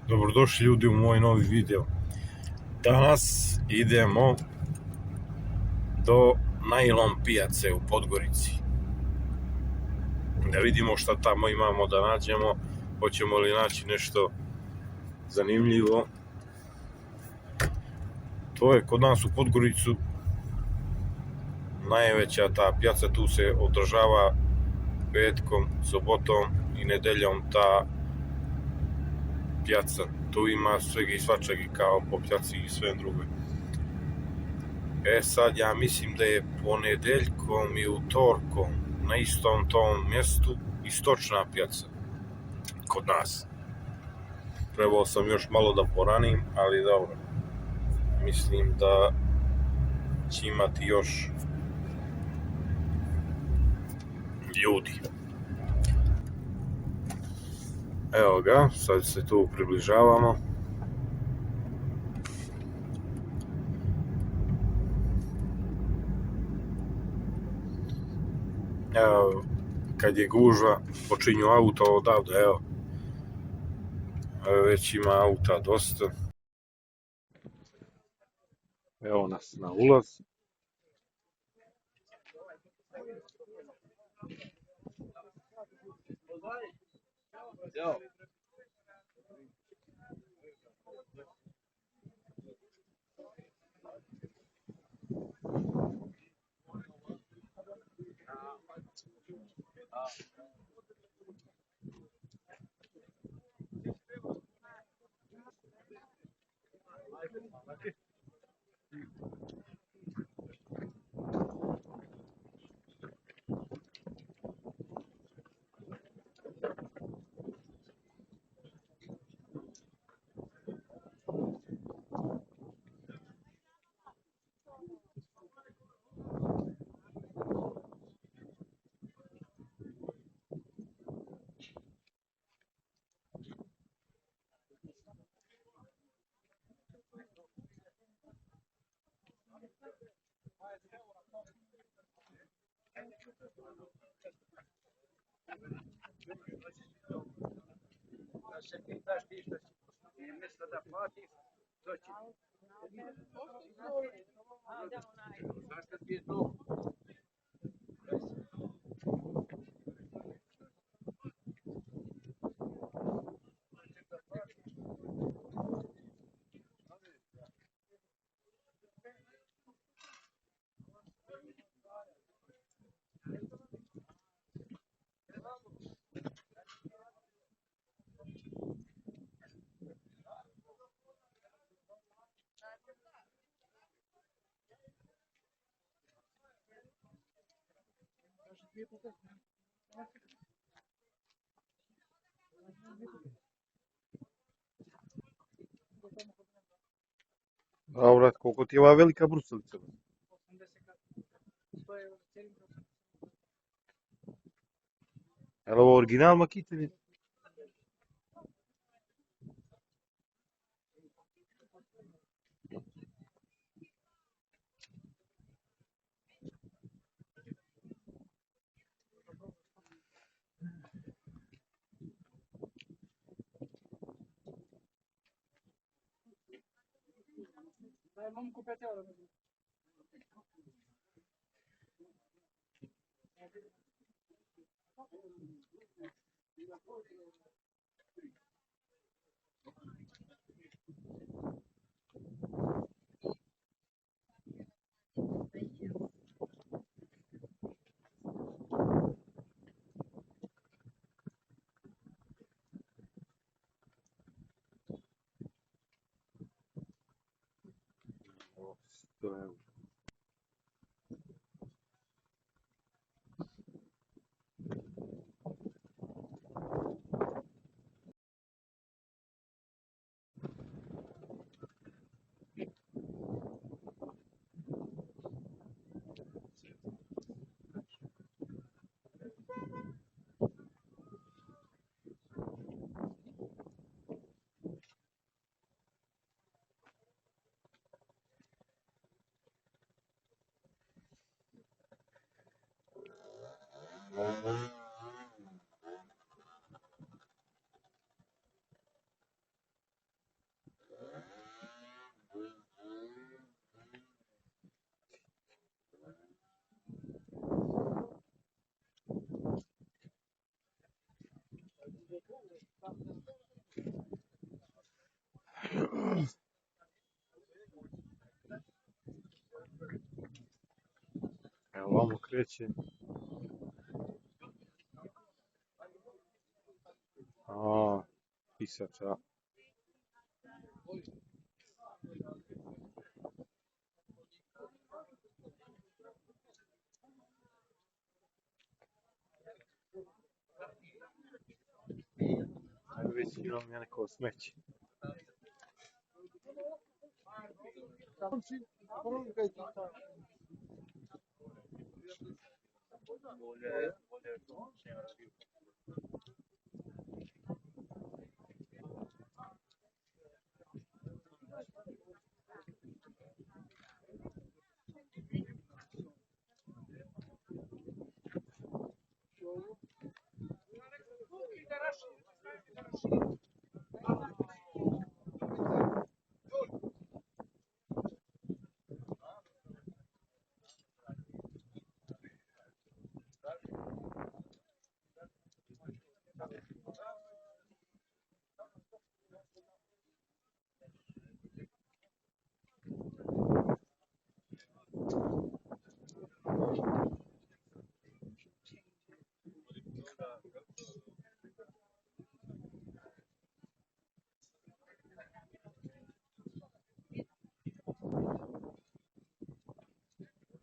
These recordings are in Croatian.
Dobrodošli ljudi u moj novi video. Danas idemo do najlon pijace u Podgorici. Da vidimo šta tamo imamo da nađemo. Hoćemo li naći nešto zanimljivo. To je kod nas u Podgoricu najveća ta pijaca. Tu se održava petkom, sobotom i nedeljom ta pijaca. Tu ima svega i svačega kao po pijaci i sve drugo. Sad ja mislim da je ponedeljkom i utorkom na istom tom mjestu istočna pijaca kod nas. Trebao sam još malo da poranim, ali dobro. Mislim da će imati još ljudi. Evo ga, sad se tu približavamo. Evo, kad je gužva, počinju auto odavde, evo. Već ima auta dosta. Evo nas na ulaz. Se pitaš ti što si mjesto da platiš, to će. Zašto ti je to? A brat, koliko ti je ova velika brusilica? Je li ovo original Makita ili? Vamos comprar até hora. Evo ovamo krećem. Pisača. Ajde već imam ja neko smeće.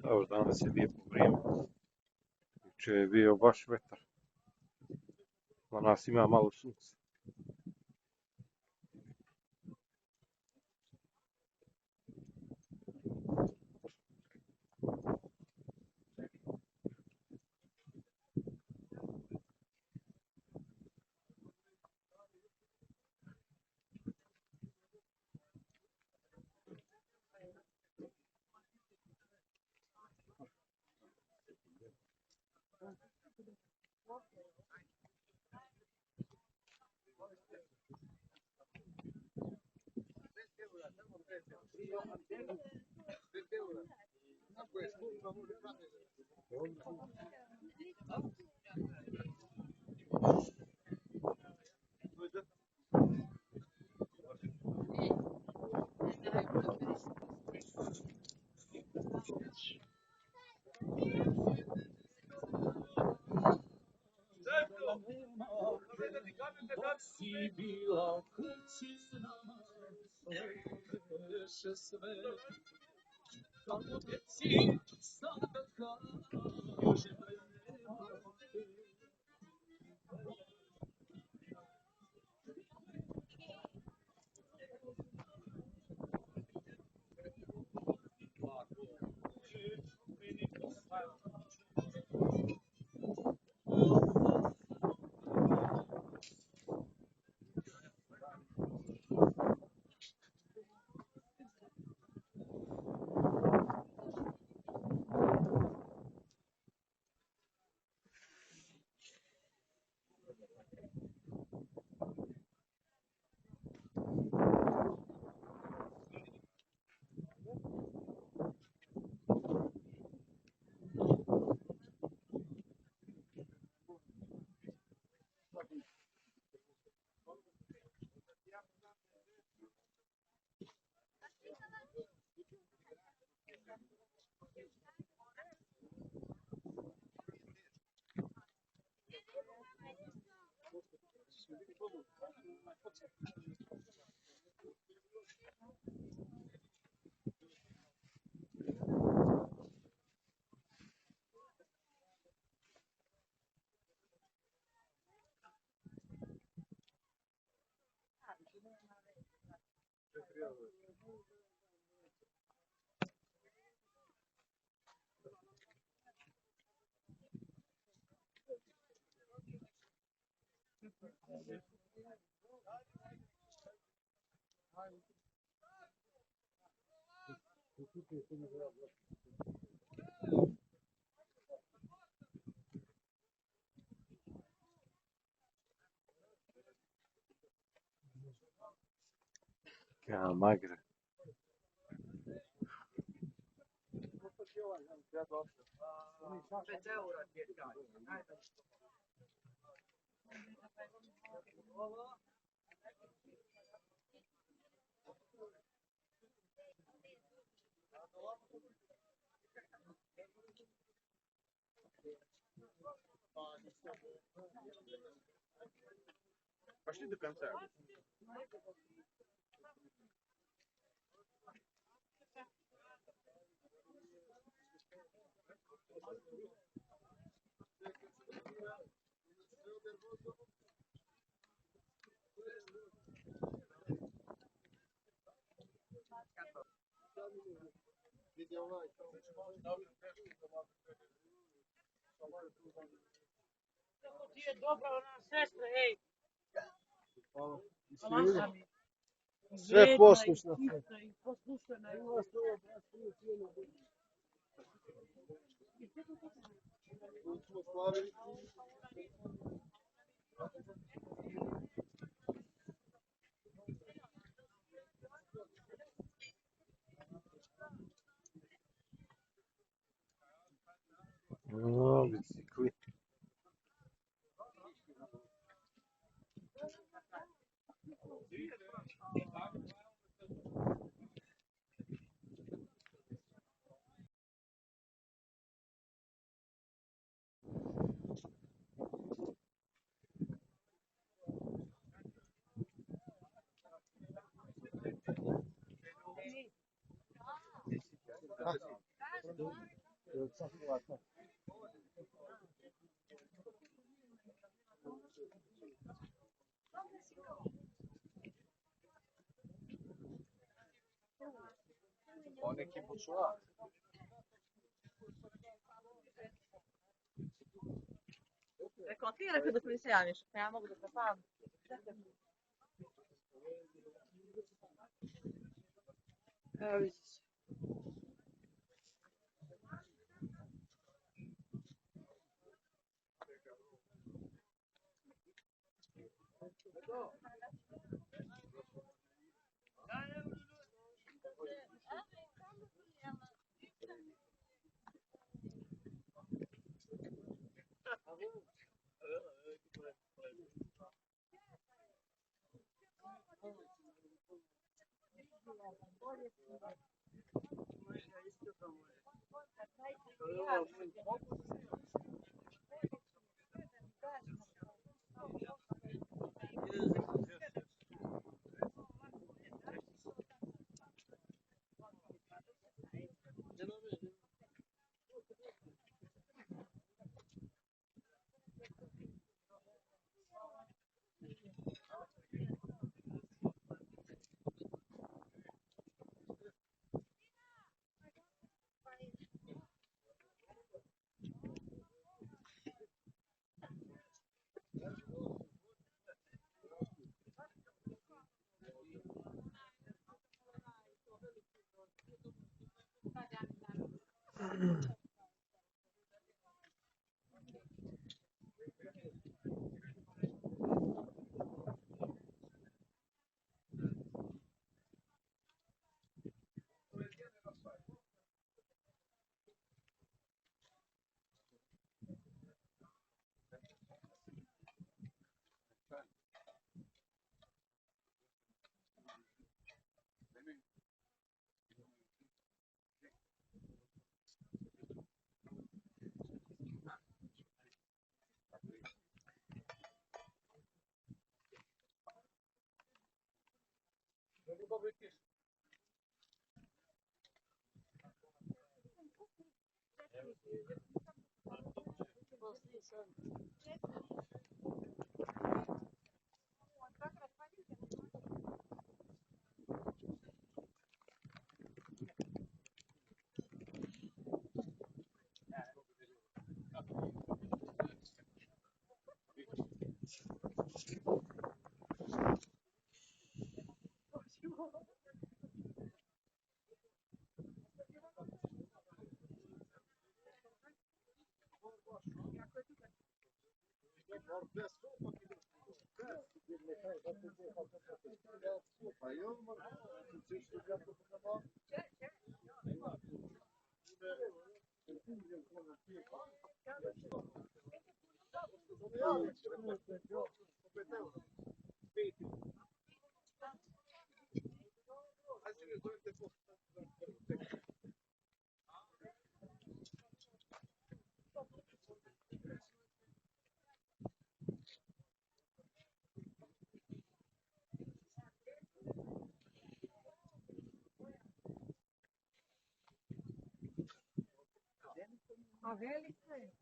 Evo danas je lijepo vrijeme. Juče je bio baš vetar. Danas ima malo sunca. Ja, magre. Пошли до конца. Ti je dobra ona sestra, ej. Hvala. I svi Hvala ljudi. sam je. Sve Vredna poslušna i sve. čista i poslušana je. Ima što je baš prije cijelo godinu. Tu smo slavili. Bicikli. Neki bučua. Rekao ti je rekao da mi se javiš, ja mogu da te pam. Evo vidiš. A velika je.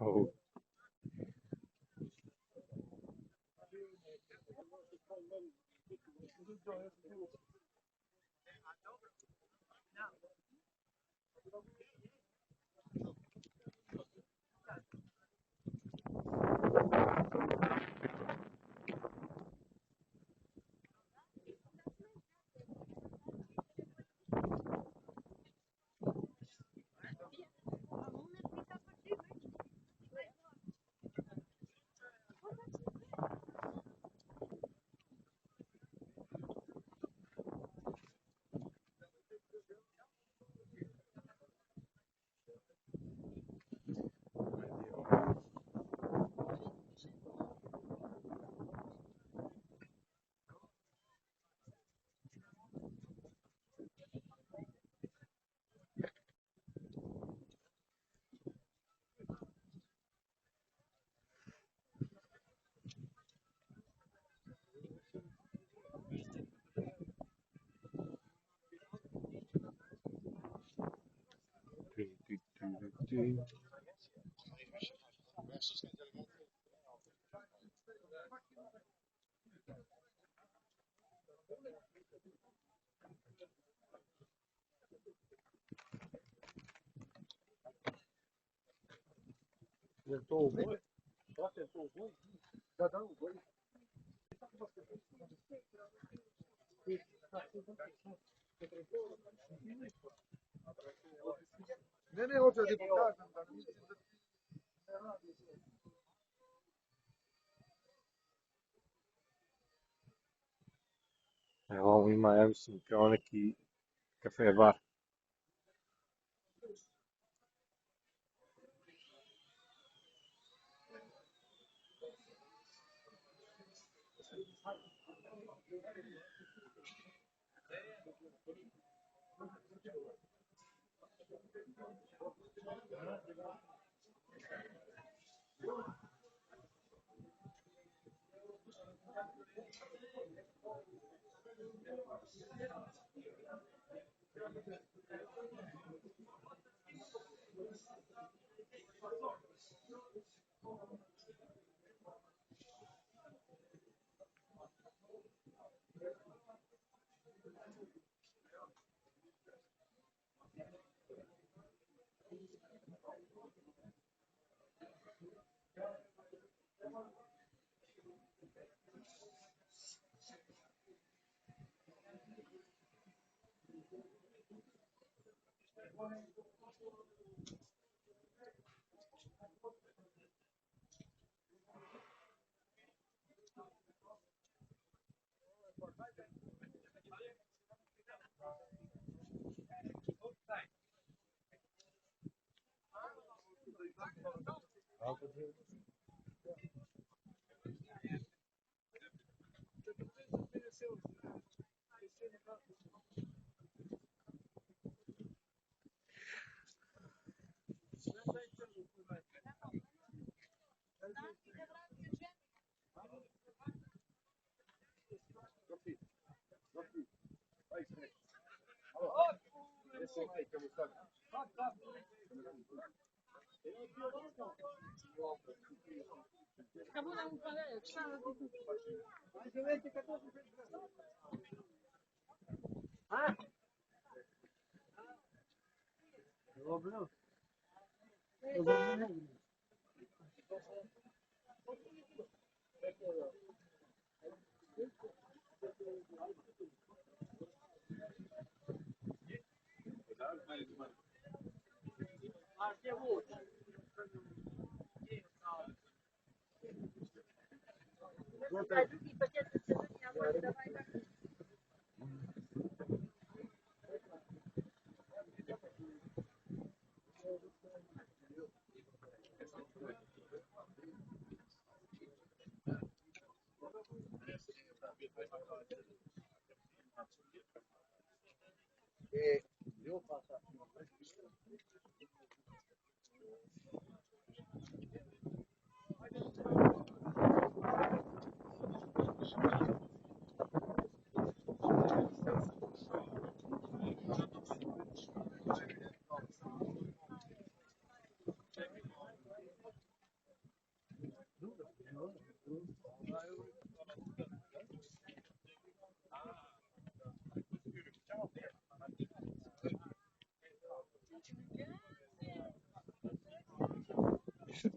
Oh. Tentou o boi? Só tentou o boi? Já dá o boi. Ne hoće da ti pokažem da mislim da ne radi se. Evo ovo ima, ja mislim, kao neki kafe bar.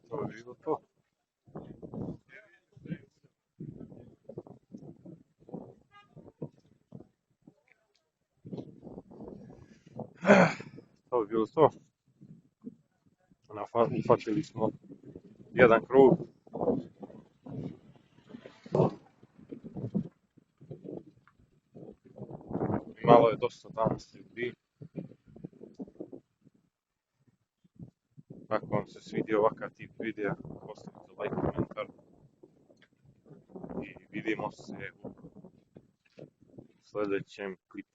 To je bilo to. To je bilo to. Uhvatili smo jedan krug. Malo je dosta danas ljudi. Ako vam se svidio ovakav tip videa, ostavite like, komentar. I vidimo se u sljedećem klipu.